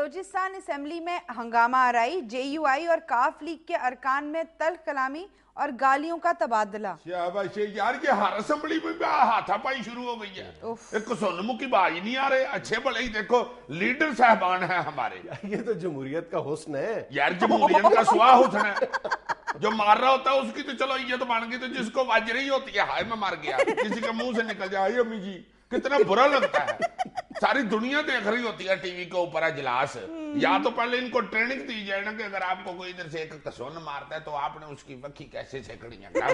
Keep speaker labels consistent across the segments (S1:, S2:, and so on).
S1: Balochistan assembly میں ہنگامہ آرائی، JUI اور کاف لیگ کے ارکان میں تلخ کلامی اور گالیوں کا تبادلہ۔
S2: شاباش یار، یہ ہر اسمبلی میں ہاتھا پائی شروع ہو گئی ہے۔ ایک سنمو کی بائی نہیں آ رہے، اچھے بڑے ہی دیکھو لیڈر صاحبان ہیں ہمارے۔
S3: یہ تو جمہوریت کا حسن ہے
S2: یار، جمہوریت کا سوا حسن ہے۔ جو مار رہا ہوتا ہے اس کی تو چلو عزت بن گئی، تو جس کو وج رہی ہوتی ہے ہائے میں مر گیا، کسی کے منہ سے نکل جائے امی جی، کتنا برا لگتا ہے۔ ساری دنیا دیکھ رہی ہوتی ہے ٹی وی کے اوپر اجلاس۔ یا تو پہلے ان کو ٹریننگ دی جائے نا کہ اگر آپ کو کوئی ادھر سے ایک کسون مارتا ہے تو آپ نے اس کی وکھی کیسے سیکھنی ہے۔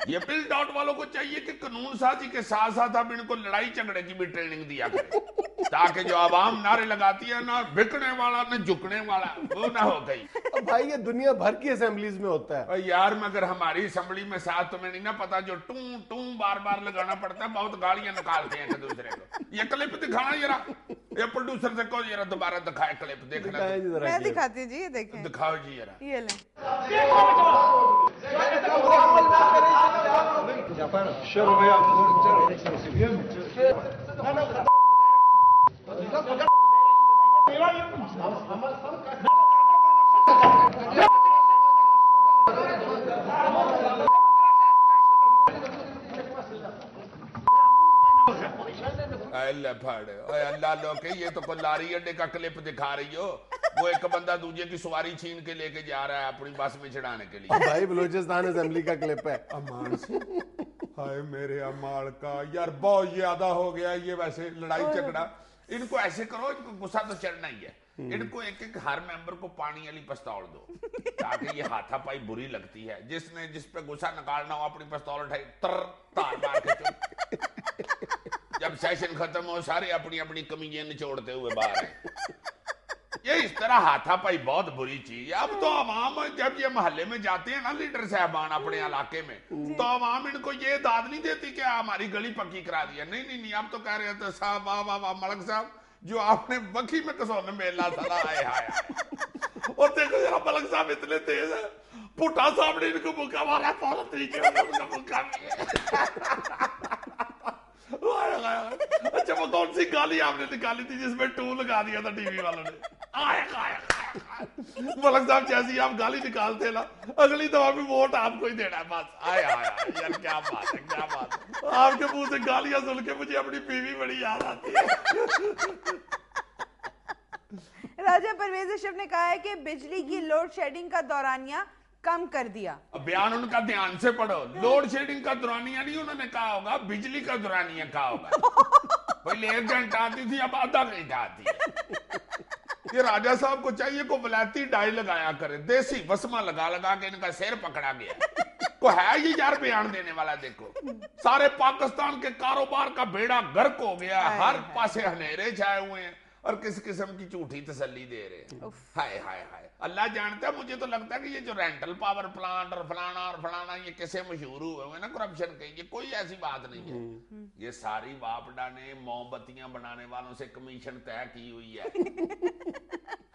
S2: یہ بل ڈاؤٹ والوں کو چاہیے کہ قانون سازی کے ساتھ ساتھ آپ ان کو لڑائی جھگڑے کی بھی ٹریننگ دیا کریں، تاکہ جو عوام نعرے لگاتی ہے، نہ بکنے والا نہ جھکنے والا، وہ نہ ہو گئی۔
S3: بھائی یہ دنیا بھر کی اسمبلیز میں ہوتا ہے۔
S2: اور یار مگر ہماری اسمبلی میں ساتھ تمہیں نہیں نہ پتا، جو ٹوں ٹوں بار بار لگانا پڑتا ہے، بہت گالیاں نکالتے ہیں ایک دوسرے کو۔ یہ کلپ دکھانا ذرا، یہ پروڈیوسر سے کہو ذرا دوبارہ دکھائے کلپ، دیکھنا۔
S1: میں دکھاتی ہوں جی، یہ دیکھیں،
S2: دکھاؤ جی ذرا۔
S1: یہ لیں۔
S2: اللہ لو کہ یہ تو کوئی لاری اڈے کا کلپ دکھا رہی ہو، وہ ایک بندہ دوسرے کی سواری چھین کے لے کے جا رہا ہے اپنی بس میں چڑھانے کے لیے۔
S3: بھائی بلوچستان اسمبلی کا کلپ ہے۔
S2: امان سے ہائے میرے امال کا، یار بہت زیادہ ہو گیا یہ ویسے لڑائی جھگڑا۔ ان کو ایسے کرو، ان کو غصہ تو چڑھنا ہی ہے، ان کو ایک ایک ہر ممبر کو پانی والی پستول دو، تاکہ یہ ہاتھا پائی بری لگتی ہے۔ جس پہ غصہ نکالنا ہو اپنی پستول اٹھائی، تار مار کے چل۔ جب سیشن ختم ہو سارے اپنی اپنی کمیزیں نچوڑتے ہوئے باہر ہیں۔ یہ اس طرح ہاتھا پائی بہت بری چیز ہے۔ اب تو عوام جب یہ محلے میں جاتے ہیں نا لیڈر صاحبان اپنے علاقے میں، تو عوام ان کو یہ داد نہیں دیتی کہ ہماری گلی پکی کرا دیا۔ نہیں، اب تو کہہ رہے تھے صاحب واہ واہ واہ ملک صاحب، جو آپ نے وکھی میں کسونے میں اللہ صلاح آئے ہائے۔ اور دیکھو ذرا ملک صاحب اتنے تیز ہیں، پٹھا صاحب نے ان کو مکہ مارا، بہت طریقے سے ان کا مکہ مارا۔ اچھا وہ کون سی گالی آپ نے نکالی تھی جس میں ٹو لگا دیا تھا ٹی وی والوں نے؟ ملک صاحب جیسی آپ گالی نکالتے نا، اگلی دفعہ بھی ووٹ آپ کو ہی دینا ہے بس۔ آیا یار کیا بات ہے، کیا بات ہے۔ آپ کے منہ سے گالیاں سن کے مجھے اپنی بیوی بڑی یاد آتی ہے۔
S1: راجہ پرویز اشرف نے کہا ہے کہ بجلی کی لوڈ شیڈنگ کا دورانیہ کم کر دیا۔
S2: بیان ان کا دھیان سے پڑھو، لوڈ شیڈنگ کا دورانیہ نہیں انہوں نے کہا ہوگا، بجلی کا دورانیہ کہا ہوگا۔ پہلے 1 گھنٹہ آتی تھی، اب آدھا گھنٹہ آتی ہے۔ یہ راجہ صاحب کو چاہیے کو ولایتی ڈائی لگایا کرے، دیسی وسمہ لگا کے ان کا سیر پکڑا گیا۔ کو ہے یہ یار بیان دینے والا، دیکھو سارے پاکستان کے کاروبار کا بیڑا غرق ہو گیا، ہر پاسے ہنیرے چھائے ہوئے ہیں اور کس قسم کی جھوٹی تسلی دے رہے ہیں۔ ہائے ہائے ہائے، اللہ جانتا ہے، مجھے تو لگتا ہے کہ یہ جو رینٹل پاور پلانٹ اور فلانا یہ کیسے مشہور ہوئے نا کرپشن کے، یہ کوئی ایسی بات نہیں ہے۔ یہ ساری واپڈا نے موم بتیاں بنانے والوں سے کمیشن طے کی ہوئی ہے۔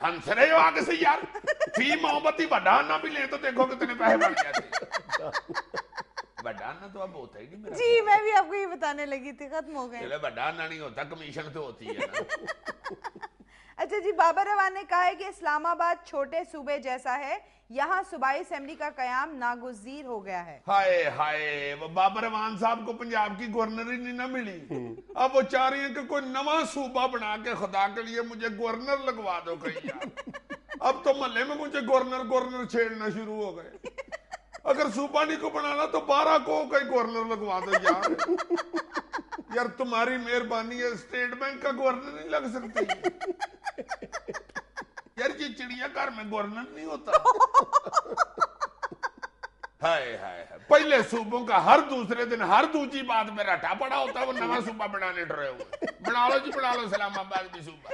S2: ہنس رہے ہو آگے سے یار، فی موم بتی بڑھانا بھی لے تو دیکھو کتنے پیسے بڑھ جاتے۔ بڑھانا تو اب ہوتا ہی نہیں میرا۔
S1: جی میں بھی آپ کو یہ بتانے لگی تھی، ختم ہو گئے۔
S2: چلے بڑھانا نہیں ہوتا، کمیشن تو ہوتی ہے نا۔
S1: اچھا جی، بابر روان نے کہا ہے کہ اسلام آباد چھوٹے صوبے جیسا ہے، یہاں صوبائی اسمبلی کا قیام ناگزیر ہو گیا ہے۔
S2: ہائے ہائے، وہ بابر روان صاحب کو پنجاب کی گورنر ہی نہیں نہ ملی، اب وہ چاہ رہی ہیں کہ کوئی نواں صوبہ بنا کے خدا کے لیے مجھے گورنر لگوا دو کہیں یار۔ اب تو محلے میں مجھے گورنر چھیڑنا شروع ہو گئے۔ اگر صوبہ نہیں کو بنانا تو 12 کو کئی گورنر لگوا دو یار۔ یار تمہاری مہربانی ہے، اسٹیٹ بینک کا گورنر نہیں لگ سکتی یار، یہ چڑیا گھر میں گورنر نہیں ہوتا۔ ہائے ہائے، پہلے صوبوں کا ہر دوسرے دن ہر دوسری بات میں رٹا پڑا ہوتا ہے، وہ نواں صوبہ بنانے ڈرے ہوئے۔ بنا لو جی بنا لو، اسلام آباد بھی صوبہ۔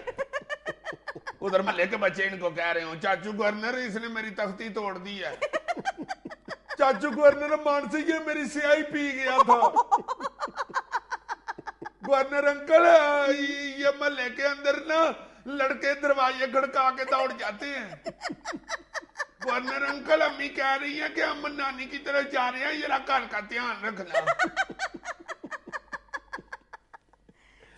S2: ادھر محلے کے بچے ان کو کہہ رہے ہوں چاچو گورنر اس نے میری تختی توڑ دی ہے، چاچو گورنر مان سے یہ میری سیاہی پی گیا تھا، گورنر انکل یہ محلے کے اندر نا لڑکے دروازے کھڑکا کے دوڑ جاتے ہیں، گورنر انکل امی کہہ رہی ہیں کہ ہم نانی کی طرف جا رہے ہیں، یہ گھر کا دھیان رکھنا۔